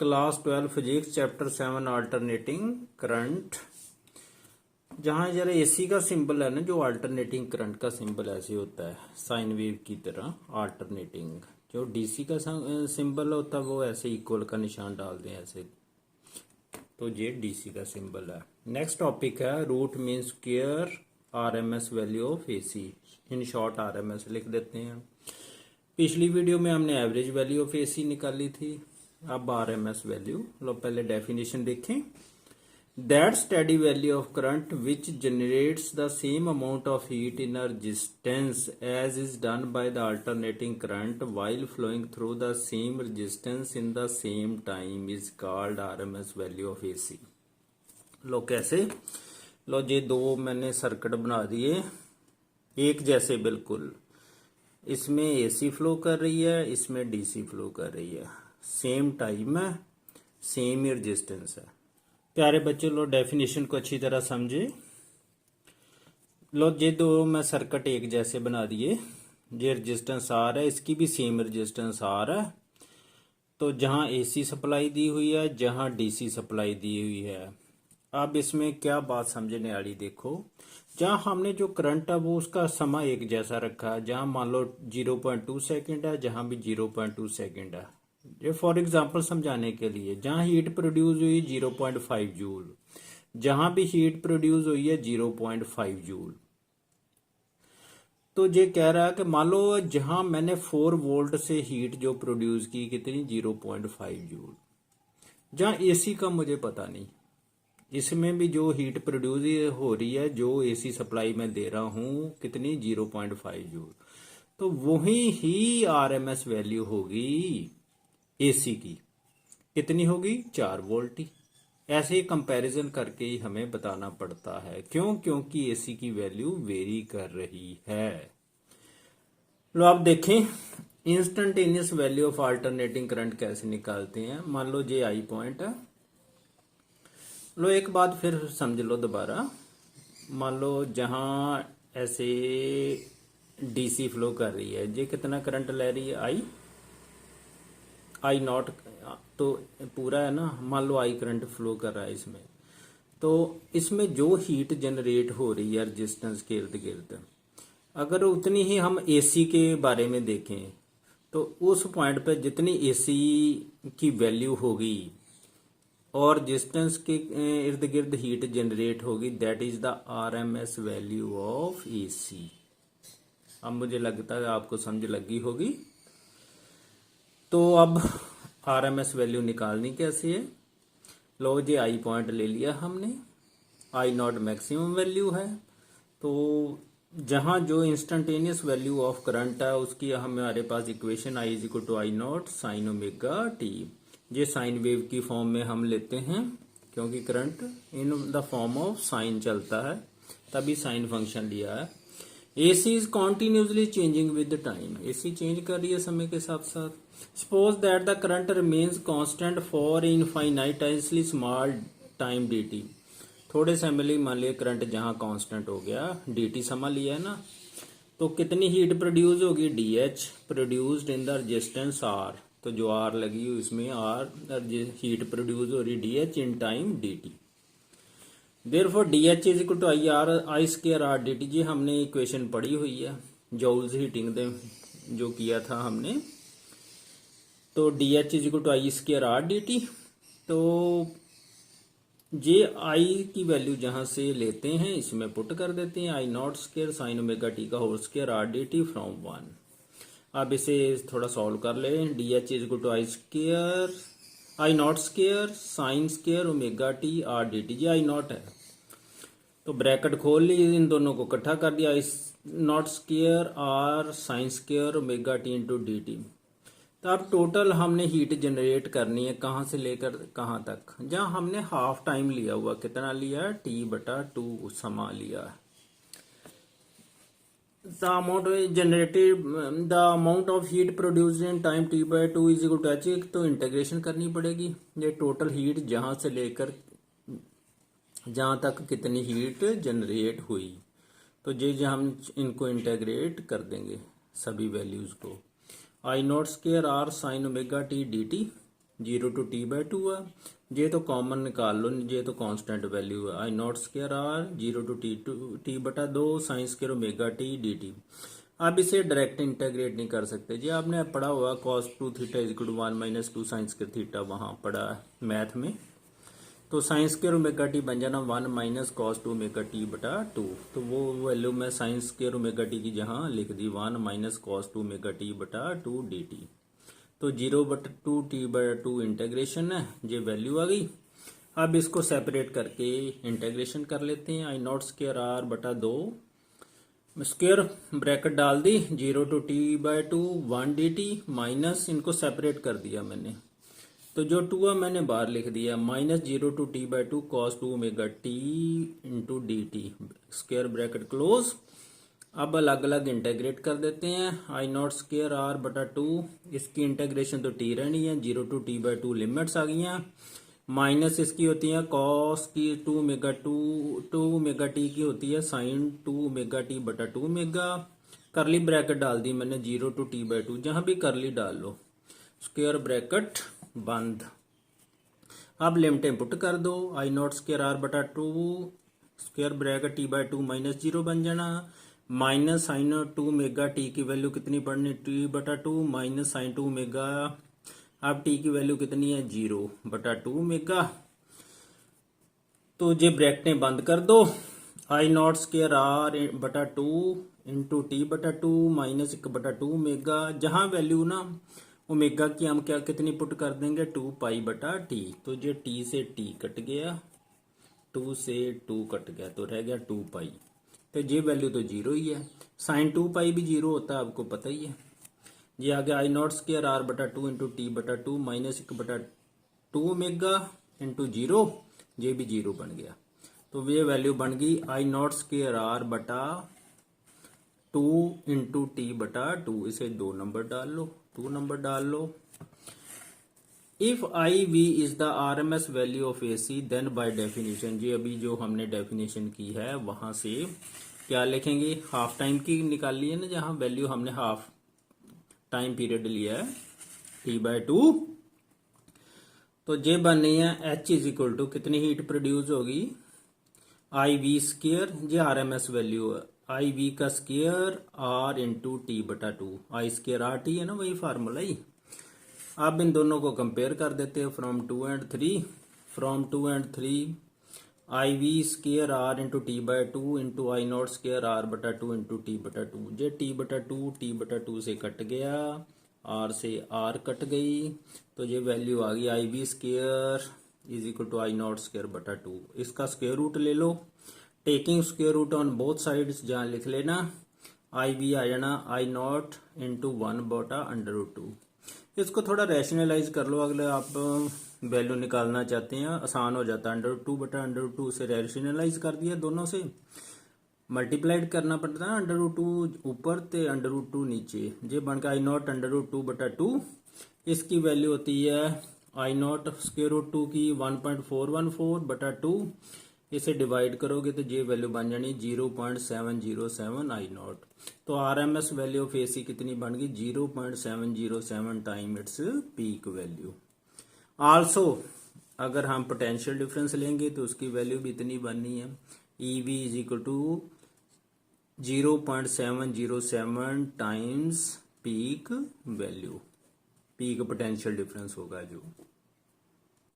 Class 12 physics chapter 7 alternating current. जहाँ जरा AC का सिंबल है ना, जो अल्टरनेटिंग करंट का सिंबल ऐसे होता है साइन वेव की तरह अल्टरनेटिंग। जो डीसी का सिंबल होता है वो ऐसे इक्वल का निशान डाल दें ऐसे, तो ये डीसी का सिंबल है। नेक्स्ट टॉपिक है root mean square RMS value of AC, in short RMS लिख देते हैं। पिछली वीडियो में हमने एवरेज वैल्यू ऑफ एसी निकाली थी, अब आरएमएस वैल्यू। लो पहले डेफिनेशन देखें। That steady value of current which generates the same amount of heat in a resistance as is done by the alternating current while flowing through the same resistance in the same time is called RMS value of AC. लो कैसे? लो ये दो मैंने circuit बना दिए एक जैसे बिल्कुल। इसमें एसी फ्लो कर रही है, इसमें डीसी फ्लो कर रही है, सेम टाइम है, सेम ही रेजिस्टेंस है। प्यारे बच्चों, लो डेफिनेशन को अच्छी तरह समझे। लो ये दो मैं सर्किट एक जैसे बना दिए। ये रेजिस्टेंस आर है, इसकी भी सेम रेजिस्टेंस आर है। तो जहां एसी सप्लाई दी हुई है, जहां डीसी सप्लाई दी हुई है। अब इसमें क्या बात समझने वाली देखो, जहां हमने जो करंट है वो उसका समय एक जैसा रखा है। जहां मान लो 0.2 सेकंड है, जहां भी 0.2 सेकंड है। ये फॉर एग्जांपल समझाने के लिए, जहां हीट प्रोड्यूस हुई 0.5 जूल, जहां भी हीट प्रोड्यूस हुई है 0.5 जूल। तो ये कह रहा है कि मान लो जहां मैंने 4 वोल्ट से हीट जो प्रोड्यूस की कितनी 0.5 जूल। जहां एसी का मुझे पता नहीं, इसमें भी जो हीट प्रोड्यूस हो रही है जो एसी सप्लाई में दे रहा हूं कितनी 0.5 जूल। तो वही ही आरएमएस वैल्यू होगी एसी की। कितनी होगी? 4 वोल्ट ही। ऐसे ही कंपैरिजन करके ही हमें बताना पड़ता है। क्यों? क्योंकि एसी की वैल्यू वेरी कर रही है। लो आप देखें instantaneous value of alternating current कैसे निकालते हैं। मान लो जे आई पॉइंट है। लो एक बात फिर समझ लो दोबारा। मान लो जहां ऐसे डीसी फ्लो कर रही है, ये कितना करंट ले रही है? आई नॉट तो पूरा है ना। मान लो आई करंट फ्लो कर रहा है इसमें। तो इसमें जो हीट जनरेट हो रही है रेजिस्टेंस के इर्द गिर्द, अगर उतनी ही हम एसी के बारे में देखें तो उस पॉइंट पे जितनी एसी की वैल्यू होगी और रेजिस्टेंस के इर्द गिर्द हीट जनरेट होगी, that is the RMS value of AC. अब मुझे लगता है आपको समझ लगी होगी। तो अब आरएमएस वैल्यू निकालनी कैसे है? लो जी आई पॉइंट ले लिया हमने, आई नॉट मैक्सिमम वैल्यू है। तो जहां जो इंस्टेंटेनियस वैल्यू ऑफ करंट है उसकी हमारे पास equation I is equal to I naught sine omega t. ये साइन वेव की फॉर्म में हम लेते हैं क्योंकि current in the form of sine चलता है, तभी साइन फंक्शन लिया है। AC is continuously changing with time, AC change कर रही है समय के साथ साथ। Suppose that the current remains constant for infinitely small time dt। थोड़े समय लिए मान लिया करंट जहां कांस्टेंट हो गया, dt समय लिया है ना, तो कितनी हीट प्रोड्यूस होगी? dH produced in the resistance R। तो जो R लगी हुई इसमें R हीट प्रोड्यूस हो रही dH in time dt। Therefore DH is equal to I square R dt। जी हमने इक्वेशन पढ़ी हुई है जूल्स हीटिंग दे जो किया था हमने। तो DH is equal to I square R dt। तो जे आई की वैल्यू जहां से लेते हैं इसमें पुट कर देते हैं, I naught square sine omega t का whole square R D T from 1। अब इसे थोड़ा सॉल्व कर ले। DH is equal to I naught square sine square omega t R D T. जी आई नॉट है तो ब्रैकेट खोल ली, इन दोनों को इकट्ठा कर दिया, I naught square R sine square omega t into D T. तो अब टोटल हमने हीट जनरेट करनी है कहां से लेकर कहां तक, जहां हमने हाफ टाइम लिया हुआ, कितना लिया है? T/2 समा लिया है। The amount generated the amount of heat produced in time T/2 is equal to H। तो इंटीग्रेशन करनी पड़ेगी, ये टोटल हीट जहां से लेकर जहां तक कितनी हीट जनरेट हुई। तो ये हम इनको इंटीग्रेट कर देंगे सभी वैल्यूज को। I naught square R sine omega t D T zero to T by two है, जे तो कॉमन निकाल लो, जे तो कांस्टेंट वैल्यू है। I naught square R zero to T बटा दो sine square omega t D T. आप इसे डायरेक्ट इंटीग्रेट नहीं कर सकते जी, आपने पढ़ा हुआ cos two theta is equal to one minus two sine square theta, वहां पढ़ा मैथ में। तो साइन स्क्वायर ओमेगा टी बन जाना one minus cos two omega t बटा टू, तो वो वैल्यू मैं साइन स्क्वायर ओमेगा टी की जहां लिख दी one minus cos two omega t बटा टू डी टी। तो जीरो बटा टू टी बटा टू इंटेग्रेशन है, ये वैल्यू आ गई। अब इसको सेपरेट करके इंटेग्रेशन कर लेते हैं। आई नॉट स्क्वायर आर बटा दो स्क्वायर ब्रैकेट डाल दी, zero to T by two one D T minus, इनको सेपरेट कर दिया मैंने, तो जो टू है मैंने बाहर लिख दिया, minus zero to T by two cos two omega t into D T square bracket close. अब अलग अलग इंटेग्रेट कर देते हैं। आई नॉट स्क्वायर आर बटा टू, इसकी इंटेग्रेशन तो टी रहनी है, zero to T by two limits आ गई हैं, माइनस इसकी होती है कॉस की टू मेगा टी की होती है साइन टू मेगा टी बटा टू मेगा, करली ब्रैकेट डाल दी मैंने zero to T by two, जहां भी करली डाल लो, स्क्वायर ब्रैकेट बंद। अब लिमिट इनपुट कर दो, आई नॉट स्क्वायर आर बटा two square bracket T by two minus zero बन जाना, minus sine two omega T की वैल्यू कितनी पड़नी, टी बटा two minus sine two omega, अब टी की वैल्यू कितनी है जीरो बटा टू मेगा, तो ये ब्रैकेटें बंद कर दो। आई नॉट स्क्वायर आर बटा टू इंटू टी बटा टू माइनस एक बटा टू मेगा, जहां वैल्यू ना ओमेगा की हम क्या कितनी पुट कर देंगे टू पाई बटा टी, तो ये टी से टी कट गया, टू से टू कट गया, तो रह गया टू पाई, तो ये वैल्यू तो जीरो ही है। साइन टू पाई भी जीरो होता है, आपको पता ही है। ये आ गया आई नॉट स्क्वायर आर बटा टू इंटू टी बटा टू माइनस एक बटा टू मेगा इंटू जीरो, ये भी जीरो बन गया, तो ये वैल्यू बन गई आई नॉट स्क्वायर आर बटा टू इंटू टी बटा टू, इसे दो नंबर डाल लो, टू नंबर डाल लो। If I V is the R M S value of A C then by definition, ये अभी जो हमने डेफिनेशन की है वहां से क्या लिखेंगे, हाफ टाइम की निकाली है ना, जहां वैल्यू हमने हाफ टाइम पीरियड लिया है टी बाय टू, तो ये बननी है एच इज इक्वल टू कितनी हीट प्रोड्यूस होगी, आई वी स्क्र, ये आर एम एस वैल्यू है, आई वी का स्क्र आर इंटू टी बटा two, I square R T है ना, वही फार्मूला ही। अब इन दोनों को कंपेयर कर देते हैं from two and three, I V square R into T by two into I naught square R बटा टू इंटू टी बटा टू, ये टी बटा टू से कट गया, आर से आर कट गई, तो ये वैल्यू आ गई I V square is equal to I naught square बटा टू, इसका स्क्वायर रूट ले लो, taking square root on both sides, जहां लिख लेना आई वी आ जाना आई नॉट इंटू वन बटा अंडर रूट टू। इसको थोड़ा रैशनलाइज कर लो, अगले आप वैल्यू निकालना चाहते हैं आसान हो जाता है, अंडर रूट टू बटा अंडर रूट टू से रैशनलाइज कर दिया, दोनों से मल्टीप्लाइड करना पड़ता है, अंडर रूट टू ऊपर ते अंडर रूट टू नीचे, ये बनकर आई नॉट अंडर रूट टू बटा टू, इसकी वैल्यू होती है I naught square root two की 1.414 बटा टू, इसे डिवाइड करोगे तो ये वैल्यू बन जानी 0.707 आई नॉट, तो R M S value of A C कितनी बन गई 0.707 time its peak value. Also अगर हम पोटेंशियल डिफरेंस लेंगे तो उसकी वैल्यू भी इतनी बननी है, E V is equal to 0.707 times peak value, peak potential difference होगा जो।